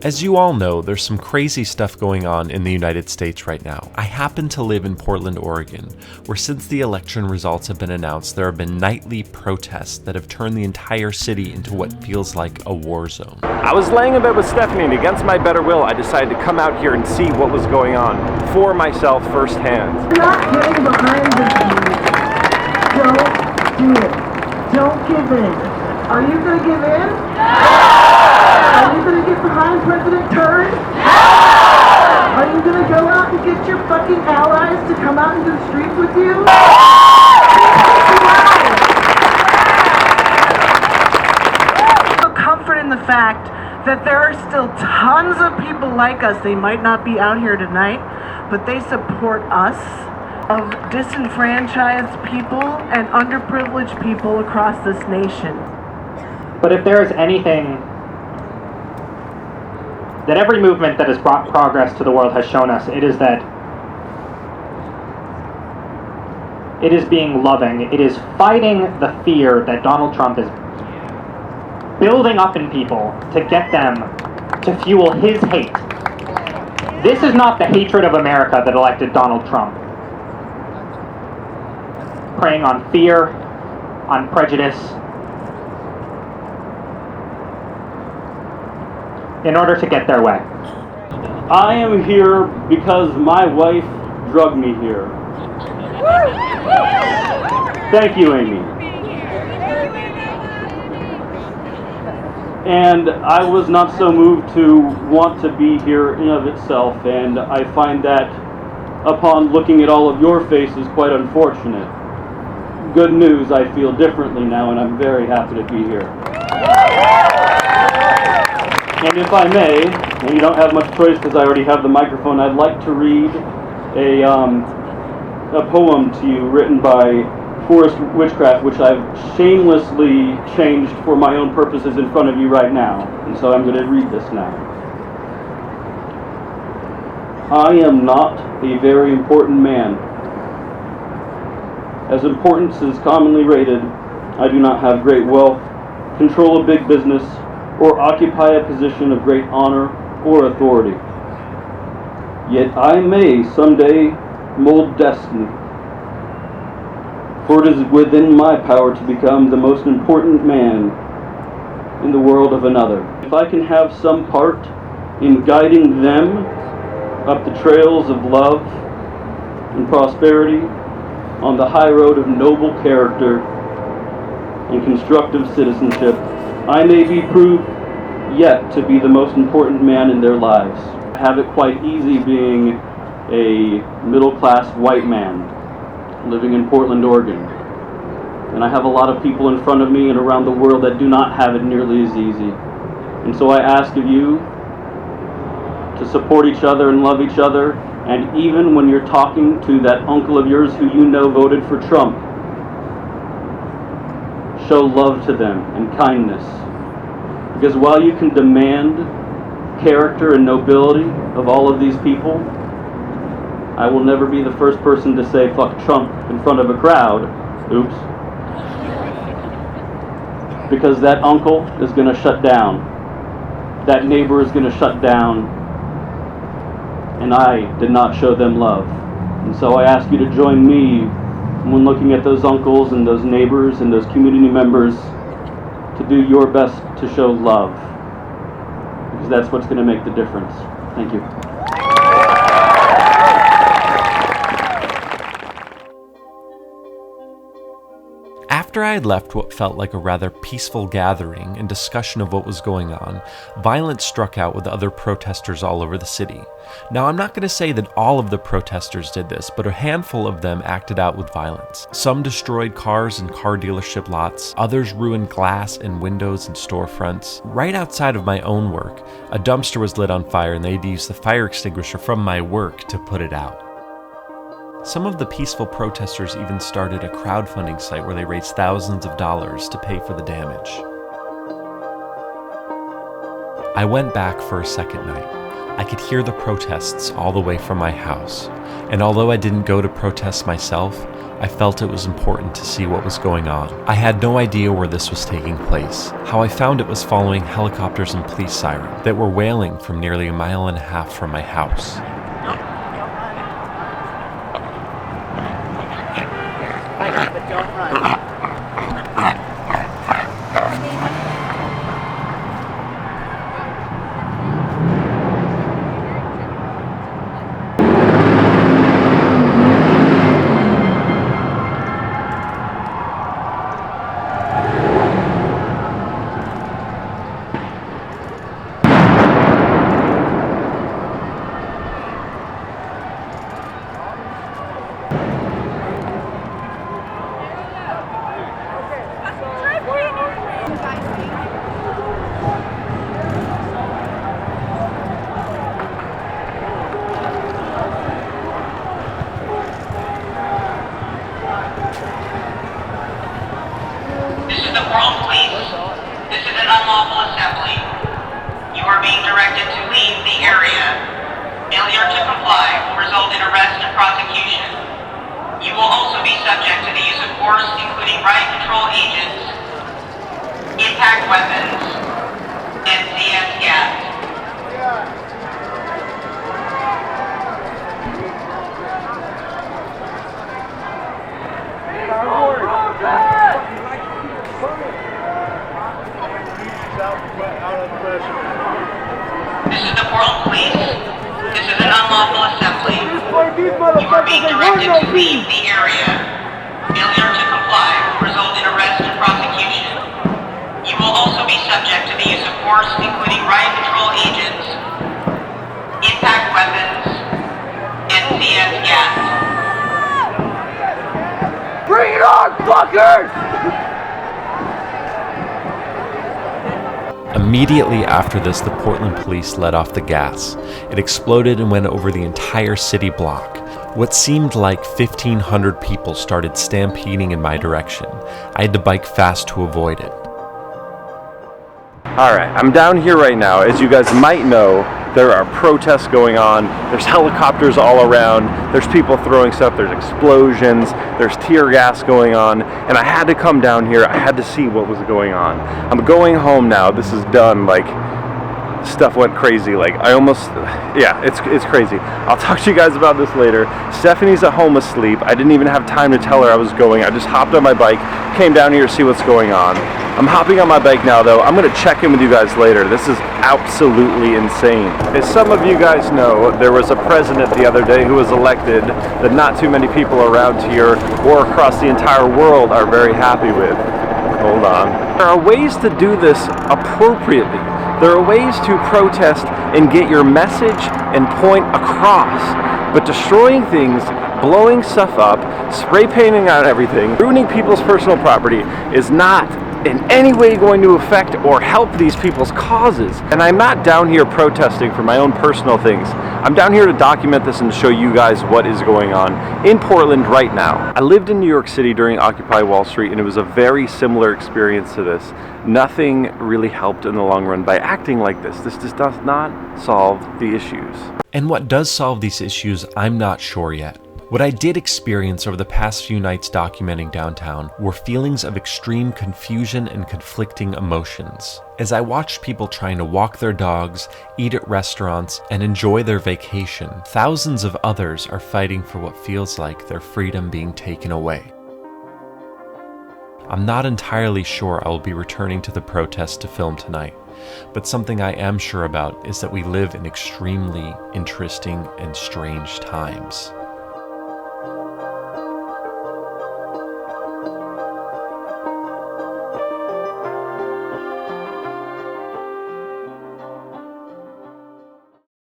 As you all know, there's some crazy stuff going on in the United States right now. I happen to live in Portland, Oregon, where since the election results have been announced, there have been nightly protests that have turned the entire city into what feels like a war zone. I was laying in bed with Stephanie, and against my better will, I decided to come out here and see what was going on for myself firsthand. You're not getting behind this. Don't do it. Don't give in. Are you going to give in? No! Are you going to get behind President Turd? No! Are you going to go out and get your fucking allies to come out into the streets with you? No! Comfort in the fact that there are still tons of people like us. They might not be out here tonight, but they support us, of disenfranchised people and underprivileged people across this nation. But if there is anything that every movement that has brought progress to the world has shown us, it is that it is being loving. It is fighting the fear that Donald Trump is building up in people to get them to fuel his hate. This is not the hatred of America that elected Donald Trump. Preying on fear, on prejudice, in order to get their way. I am here because my wife drugged me here. Thank you, Amy. And I was not so moved to want to be here in of itself, and I find that upon looking at all of your faces quite unfortunate. Good news, I feel differently now, and I'm very happy to be here. And if I may, and you don't have much choice because I already have the microphone, I'd like to read a poem to you written by Forrest Witchcraft, which I've shamelessly changed for my own purposes in front of you right now. And so I'm going to read this now. I am not a very important man. As importance is commonly rated, I do not have great wealth, control a big business, or occupy a position of great honor or authority. Yet I may someday mold destiny, for it is within my power to become the most important man in the world of another. If I can have some part in guiding them up the trails of love and prosperity on the high road of noble character and constructive citizenship, I may be proved yet to be the most important man in their lives. I have it quite easy being a middle-class white man living in Portland, Oregon. And I have a lot of people in front of me and around the world that do not have it nearly as easy. And so I ask of you to support each other and love each other, and even when you're talking to that uncle of yours who you know voted for Trump, show love to them and kindness. Because while you can demand character and nobility of all of these people, I will never be the first person to say fuck Trump in front of a crowd. Oops. Because that uncle is going to shut down. That neighbor is going to shut down. And I did not show them love. And so I ask you to join me when looking at those uncles and those neighbors and those community members to do your best to show love. Because that's what's going to make the difference. Thank you. After I had left what felt like a rather peaceful gathering and discussion of what was going on, violence struck out with other protesters all over the city. Now, I'm not going to say that all of the protesters did this, but a handful of them acted out with violence. Some destroyed cars and car dealership lots, others ruined glass and windows and storefronts. Right outside of my own work, a dumpster was lit on fire and they had to use the fire extinguisher from my work to put it out. Some of the peaceful protesters even started a crowdfunding site where they raised thousands of dollars to pay for the damage. I went back for a second night. I could hear the protests all the way from my house, and although I didn't go to protest myself, I felt it was important to see what was going on. I had no idea where this was taking place. How I found it was following helicopters and police sirens that were wailing from nearly a mile and a half from my house. This is the World Police. This is an unlawful assembly. You are being directed to leave the area. Failure to comply will result in arrest and prosecution. You will also be subject to the use of force, including riot control agents, impact weapons, and CS gas. This is the World Police. This is an unlawful assembly. You are being directed to leave the area. Failure to comply will result in arrest and prosecution. You will also be subject to the use of force, including riot control agents, impact weapons, and CS gas. Bring it on, fuckers! Immediately after this, the Portland police let off the gas. It exploded and went over the entire city block. What seemed like 1,500 people started stampeding in my direction. I had to bike fast to avoid it. Alright, I'm down here right now. As you guys might know, there are protests going on. There's helicopters all around. There's people throwing stuff. There's explosions. There's tear gas going on. And I had to come down here. I had to see what was going on. I'm going home now. This is done. Like, stuff went crazy. Like, I almost, yeah, it's crazy. I'll talk to you guys about this later. Stephanie's at home asleep. I didn't even have time to tell her I was going. I just hopped on my bike, came down here to see what's going on. I'm hopping on my bike now, though. I'm going to check in with you guys later. This is absolutely insane. As some of you guys know, there was a president the other day who was elected that not too many people around here or across the entire world are very happy with. Hold on. There are ways to do this appropriately. There are ways to protest and get your message and point across. But destroying things, blowing stuff up, spray painting on everything, ruining people's personal property is not in any way going to affect or help these people's causes. And I'm not down here protesting for my own personal things. I'm down here to document this and show you guys what is going on in Portland right now. I lived in New York City during Occupy Wall Street, and it was a very similar experience to this. Nothing really helped in the long run by acting like this. This just does not solve the issues. And what does solve these issues, I'm not sure yet. What I did experience over the past few nights documenting downtown were feelings of extreme confusion and conflicting emotions. As I watched people trying to walk their dogs, eat at restaurants, and enjoy their vacation, thousands of others are fighting for what feels like their freedom being taken away. I'm not entirely sure I will be returning to the protest to film tonight, but something I am sure about is that we live in extremely interesting and strange times.